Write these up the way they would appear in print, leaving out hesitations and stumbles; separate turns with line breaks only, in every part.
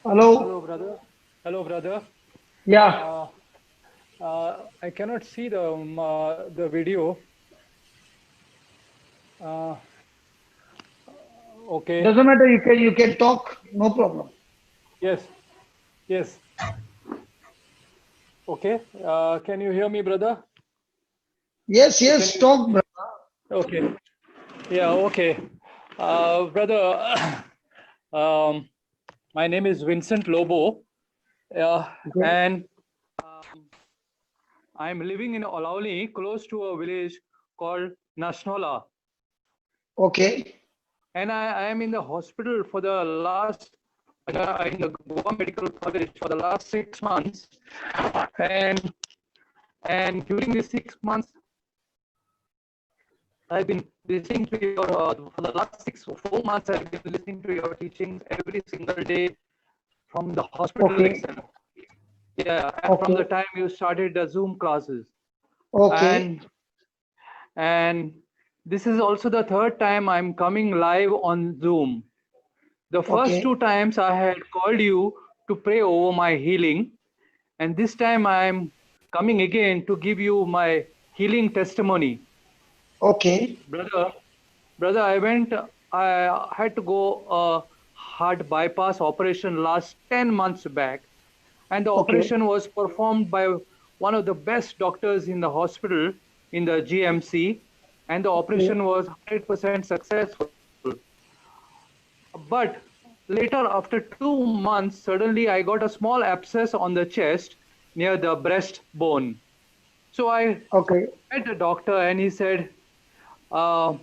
Hello.
Hello, brother. Hello, brother.
Yeah.
Uh, I cannot see the video. Uh, okay.
Doesn't matter. You can talk. No problem.
Yes. Yes. Okay. Can you hear me, brother?
Yes.
Can
Yes.
you?
Talk, brother.
Okay. Yeah. Okay. Brother. um, my name is Vincent Lobo,
Okay.
and I'm living in Olauli, close to a village called Nashnola.
Okay.
And I am in the hospital for the last in the Goa Medical College for the last 6 months, and during these 6 months, I've been listening to your for the last 4 months. I've been listening to your teachings every single day from the hospital
Okay.
itself. Yeah, and from the
Okay.
time you started the Zoom classes,
Okay.
and and this is also the third time I'm coming live on Zoom. The first
Okay.
two times I had called you to pray over my healing, and this time I am coming again to give you my healing testimony.
Okay.
Brother, I had to go a heart bypass operation last 10 months back, and the
Okay.
operation was performed by one of the best doctors in the hospital in the GMC, and the
Okay.
operation was 100% successful. But later, after 2 months, suddenly I got a small abscess on the chest near the breast bone. So I
Okay.
met the doctor and he said, uh,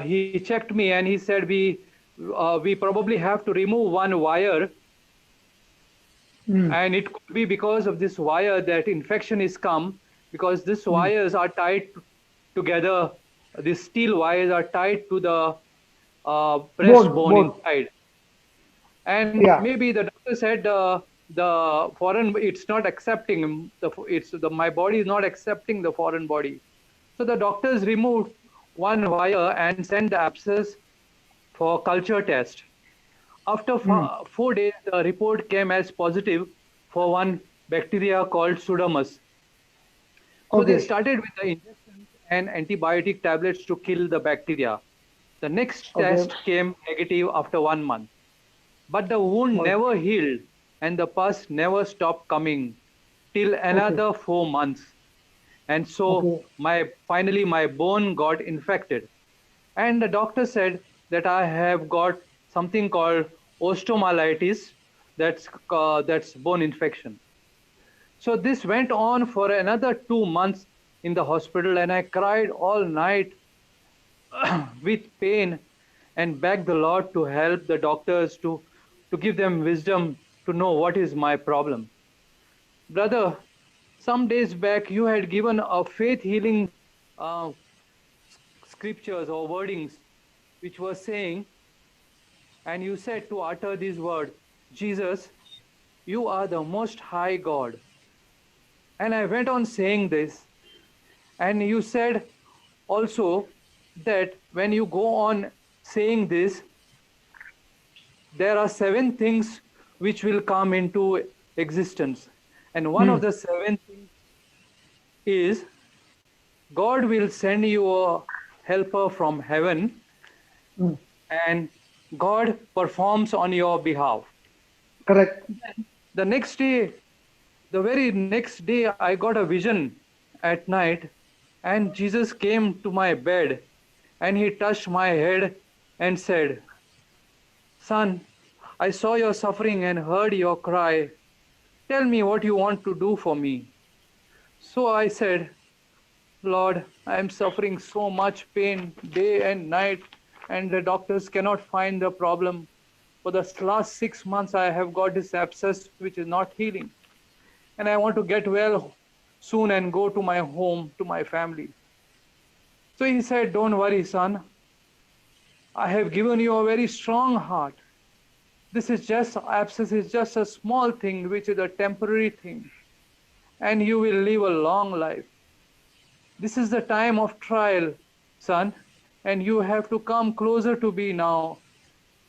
he checked me and he said, we probably have to remove one wire,
Mm.
and it could be because of this wire that infection is come, because these
Mm.
wires are tied together. These steel wires are tied to the breastbone
Board.
inside. And
Yeah.
maybe the doctor said the foreign, it's not accepting my body is not accepting the foreign body. So the doctors removed one wire and sent the abscess for culture test. After
Mm.
4 days, the report came as positive for one bacteria called Pseudomonas. So they
Okay.
started with the injections and antibiotic tablets to kill the bacteria. The next
Okay.
test came negative after 1 month. But the wound
Okay.
never healed and the pus never stopped coming till
Okay.
another 4 months. And so
Okay.
finally my bone got infected. And the doctor said that I have got something called osteomyelitis, that's bone infection. So this went on for another 2 months in the hospital, and I cried all night with pain and begged the Lord to help the doctors to give them wisdom to know what is my problem. Brother, some days back you had given a faith healing uh, scriptures or wordings which was saying, and you said to utter these words, Jesus, you are the most high God. And I went on saying this, and you said also that when you go on saying this, there are 7 things which will come into existence. And one
Mm.
of the 7 things is God will send you a helper from heaven,
Mm.
and God performs on your behalf.
Correct.
The next day, the very next day, I got a vision at night, and Jesus came to my bed and he touched my head and said, Son, I saw your suffering and heard your cry. Tell me what you want to do for me. So I said, Lord, I am suffering so much pain day and night, and the doctors cannot find the problem. For the last 6 months, I have got this abscess which is not healing, and I want to get well soon and go to my home, to my family. So he said, Don't worry, son. I have given you a very strong heart. This is just abscess is just a small thing, which is a temporary thing, and you will live a long life. This is the time of trial, son, and you have to come closer to me now.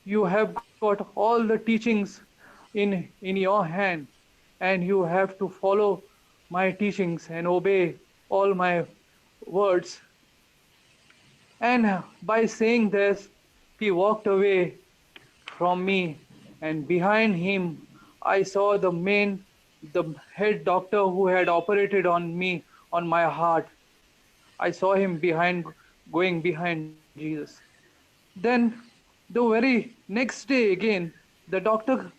You have got all the teachings in your hand, and you have to follow my teachings and obey all my words. And by saying this, he walked away from me, and behind him I saw the head doctor who had operated on me, on my heart. I saw him going behind Jesus. Then the very next day again, the doctor,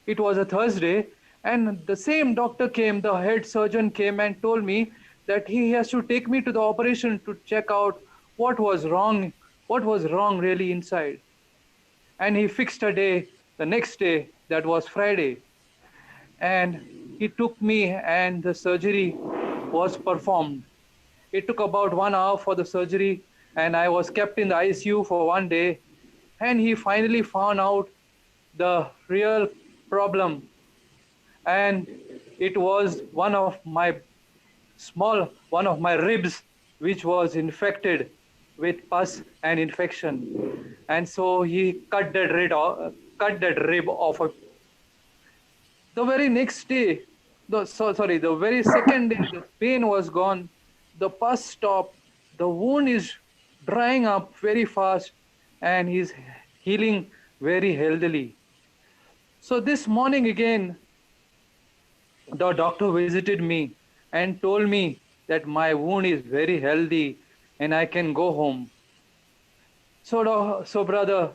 it was a Thursday, and the same doctor came, the head surgeon came and told me that he has to take me to the operation to check out what was wrong really inside. And he fixed a day, the next day, that was Friday. And he took me, and the surgery was performed. It took about 1 hour for the surgery, and I was kept in the ICU for 1 day. And he finally found out the real problem. And it was one of my ribs, which was infected with pus and infection. And so he cut that rib off. The very next day, the very second day, the pain was gone, the pus stopped, the wound is drying up very fast, and he's healing very healthily. So this morning again, the doctor visited me and told me that my wound is very healthy and I can go home. So brother,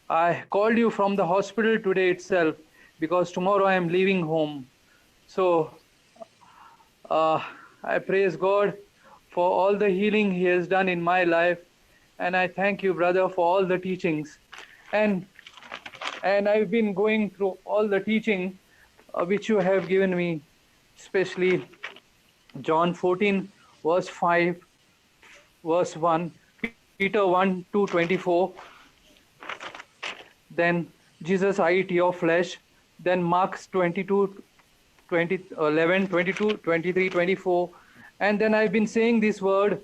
I called you from the hospital today itself because tomorrow I am leaving home. So I praise God for all the healing He has done in my life, and I thank you, brother, for all the teachings. And I've been going through all the teaching which you have given me, especially John 14, verse 5, verse 1, Peter 1, 2, 24, then Jesus, I eat your flesh, then Mark 22, 11, 22, 23, 24, and then I've been saying this word,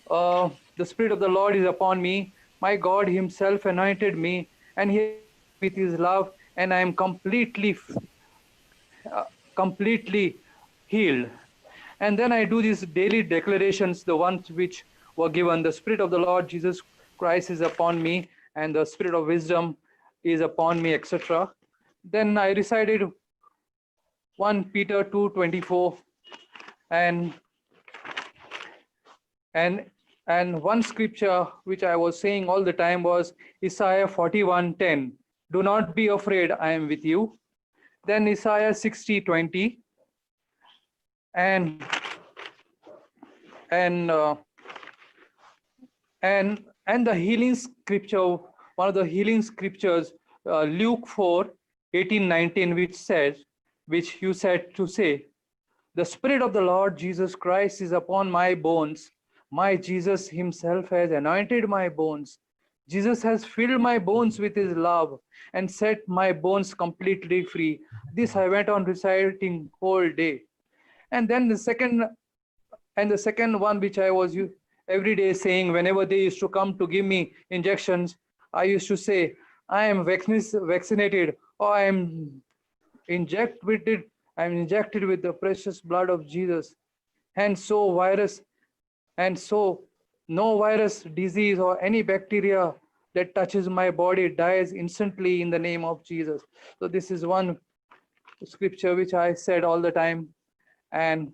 the Spirit of the Lord is upon me, my God Himself anointed me, and He with His love, and I am completely healed. And then I do these daily declarations, the ones which were given. The Spirit of the Lord Jesus Christ is upon me, and the Spirit of wisdom is upon me, etc. Then I recited 1 Peter 2:24, and one scripture which I was saying all the time was Isaiah 41:10. Do not be afraid, I am with you. Then Isaiah 60:20, and the healing scripture, one of the healing scriptures, Luke 4:18-19, which you said to say, the Spirit of the Lord Jesus Christ is upon my bones. My Jesus Himself has anointed my bones. Jesus has filled my bones with His love and set my bones completely free. This I went on reciting whole day. And then the second one, which I was every day saying, whenever they used to come to give me injections, I used to say, I am vaccinated, or I am injected with the precious blood of Jesus. And so no virus, disease, or any bacteria that touches my body dies instantly in the name of Jesus. So this is one scripture which I said all the time. And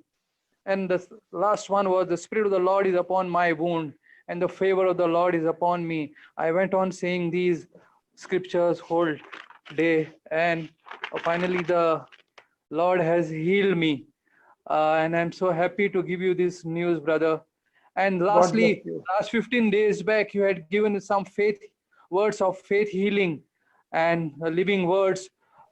the last one was, the Spirit of the Lord is upon my wound, and the favor of the Lord is upon me. I went on saying these scriptures whole day, and finally the Lord has healed me. And I'm so happy to give you this news, brother. And lastly, last 15 days back, you had given some words of faith healing and living words.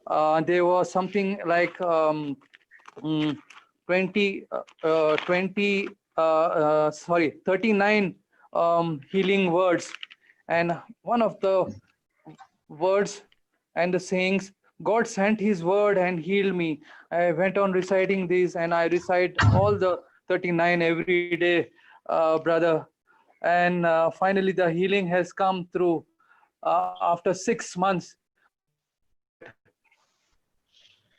There was something like 39 healing words. And one of the words and the sayings, God sent His word and healed me. I went on reciting these, and I recite all the 39 every day, brother. And finally, the healing has come through after 6 months.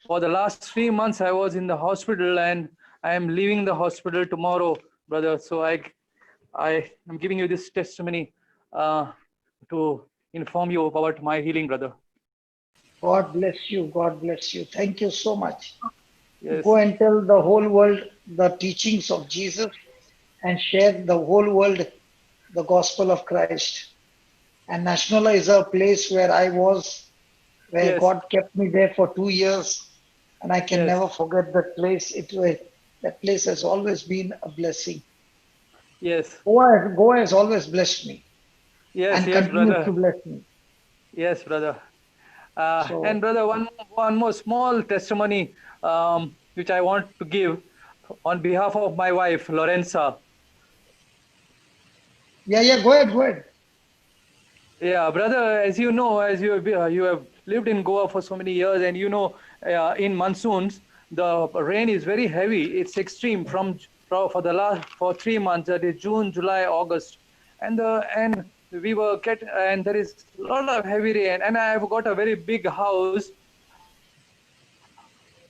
For the last 3 months, I was in the hospital, and I am leaving the hospital tomorrow, brother. So I am giving you this testimony to inform you about my healing, brother.
God bless you. God bless you. Thank you so much.
Yes,
Go and tell the whole world the teachings of Jesus and share the whole world the gospel of Christ. And National is a place where I was, where
yes,
God kept me there for 2 years, and I can
yes,
never forget that place. That place has always been a blessing.
yes,
Goa has always blessed me
yes,
and
yes,
continues to
brother.
bless me.
Yes, brother. And
So
brother, one more small testimony which I want to give on behalf of my wife, Lorenza.
yeah, go ahead, go ahead.
Yeah, brother, as you know, as you have lived in Goa for so many years, and you know, in monsoons, the rain is very heavy. It's extreme for the last for 3 months. That is June, July, August, and we were and there is a lot of heavy rain. And I have got a very big house,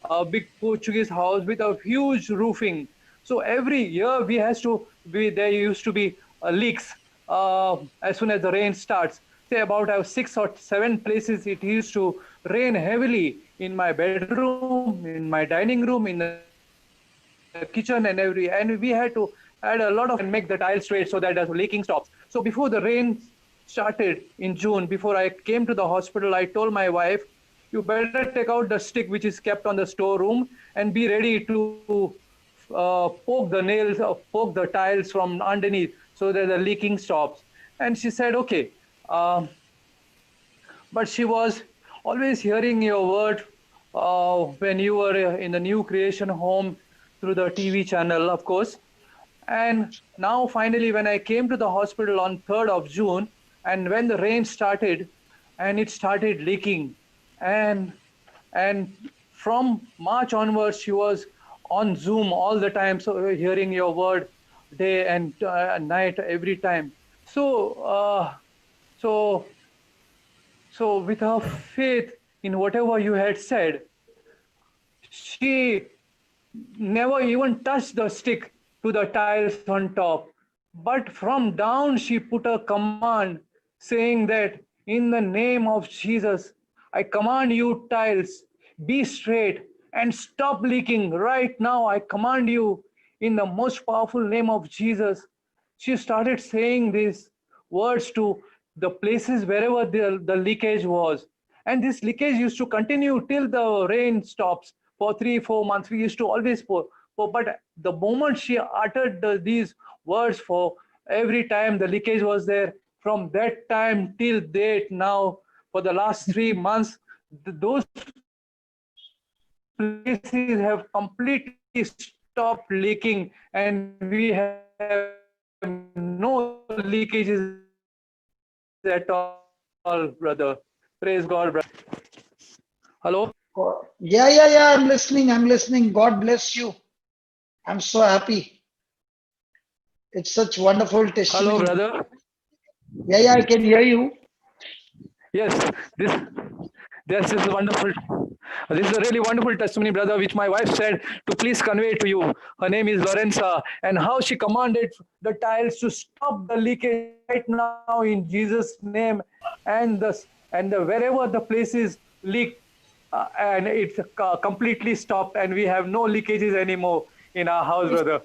a big Portuguese house with a huge roofing. So every year there used to be leaks as soon as the rain starts. Say about 6 or 7 places it used to rain heavily in my bedroom, in my dining room, in the kitchen, and we had to add a lot of and make the tiles straight so that the leaking stops. So before the rain started in June, before I came to the hospital, I told my wife, you better take out the stick which is kept on the storeroom and be ready to poke the tiles from underneath so that the leaking stops. And she said, okay. Uh, but she was always hearing your word when you were in the new creation home through the TV channel, of course. And now, finally, when I came to the hospital on 3rd of June, and when the rain started and it started leaking, and and from March onwards, she was on Zoom all the time, so hearing your word day and night every time. So, so so, with her faith in whatever you had said, she never even touched the stick to the tiles on top. But from down, she put a command saying that in the name of Jesus, I command you, tiles, be straight and stop leaking right now. I command you in the most powerful name of Jesus. She started saying these words to the places wherever the leakage was. And this leakage used to continue till the rain stops for 3 4 months. We used to always pour, but the moment she uttered these words, for every time the leakage was there. From that time till date now, for the last 3 months, those places have completely stopped leaking, and we have no leakages at all, brother. Praise God, brother. Hello?
Yeah. I'm listening. I'm listening. God bless you. I'm so happy. It's such wonderful
Hello,
testimony.
brother.
Yeah, I can hear you.
Yes, this this is wonderful. This is a really wonderful testimony, brother, which my wife said to please convey to you. Her name is Lorenza, and how she commanded the tiles to stop the leakage right now in Jesus' name, and the wherever the places leak, and it's completely stopped, and we have no leakages anymore in our house, brother.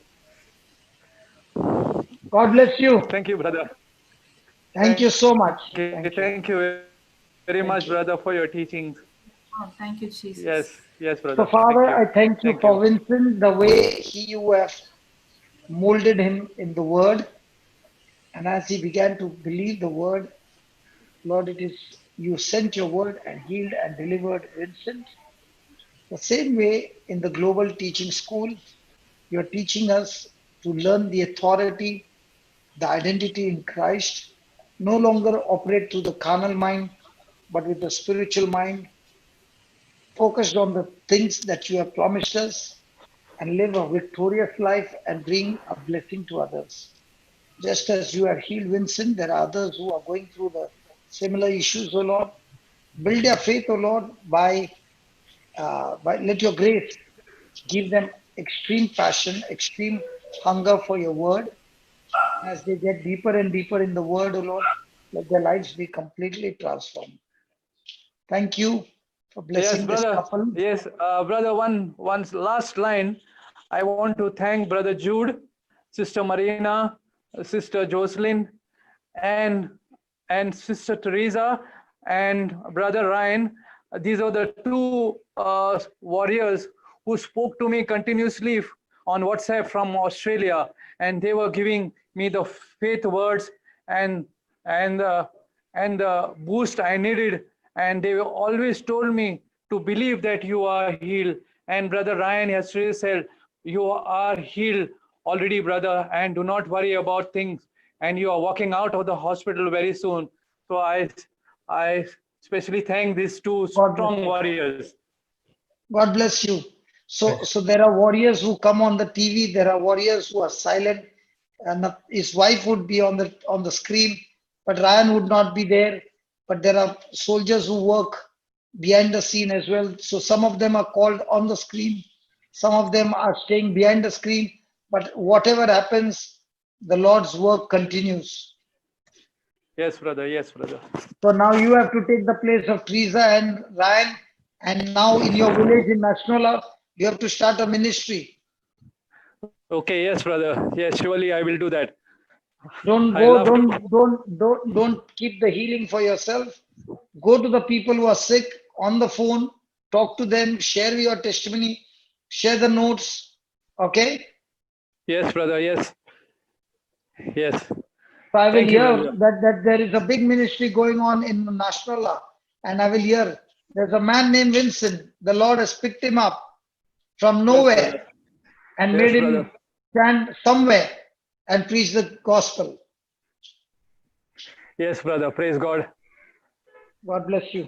God bless you.
Thank you, brother.
Thank you so much.
Thank
Thank
you
you.
very much, brother, for your teachings.
Oh, thank you,
Yes,
Jesus.
yes, brother.
So,
Thank you.
Father, I thank
Thank
you
you.
for Vincent, the way you have molded him in the word. And as he began to believe the word, Lord, it is you sent your word and healed and delivered Vincent. The same way in the global teaching school, you're teaching us to learn the authority, the identity in Christ, no longer operate through the carnal mind, but with the spiritual mind, focused on the things that you have promised us, and live a victorious life and bring a blessing to others. Just as you have healed Vincent, there are others who are going through the similar issues, O Lord. Build their faith, O Lord, by But let your grace give them extreme passion, extreme hunger for your word. As they get deeper and deeper in the word, O Lord, let their lives be completely transformed. Thank you for
Yes,
blessing this
brother.
couple.
Yes, brother. One last line. I want to thank brother Jude, sister Marina, sister Jocelyn, and sister Teresa and brother Ryan. These are the two warriors who spoke to me continuously on WhatsApp from Australia, and they were giving me the faith words and and uh, and the boost I needed. And they always told me to believe that you are healed. And brother Ryan yesterday said, "You are healed already, brother, and do not worry about things. And you are walking out of the hospital very soon." So I especially thank these two
God bless
strong
you.
warriors.
God bless you. So there are warriors who come on the TV. There are warriors who are silent, and his wife would be on the screen, but Ryan would not be there. But there are soldiers who work behind the scene as well. So some of them are called on the screen, some of them are staying behind the screen. But whatever happens, the Lord's work continues.
Yes, brother. Yes, brother.
So now you have to take the place of Teresa and Ryan, and now in your village in Nationala, you have to start a ministry.
Okay. Yes, brother. Yes, surely I will do that.
Don't
I
go,
love to.
don't keep the healing for yourself. Go to the people who are sick on the phone, talk to them, share your testimony, share the notes. Okay?
Yes, brother. Yes. Yes.
So I will
Thank you,
hear
brother.
that there is a big ministry going on in Nationala, and I will hear there's a man named Vincent. The Lord has picked him up from
Yes,
nowhere
brother.
and
Yes,
made
brother.
him stand somewhere and preach the gospel.
Yes, brother. Praise God.
God bless you.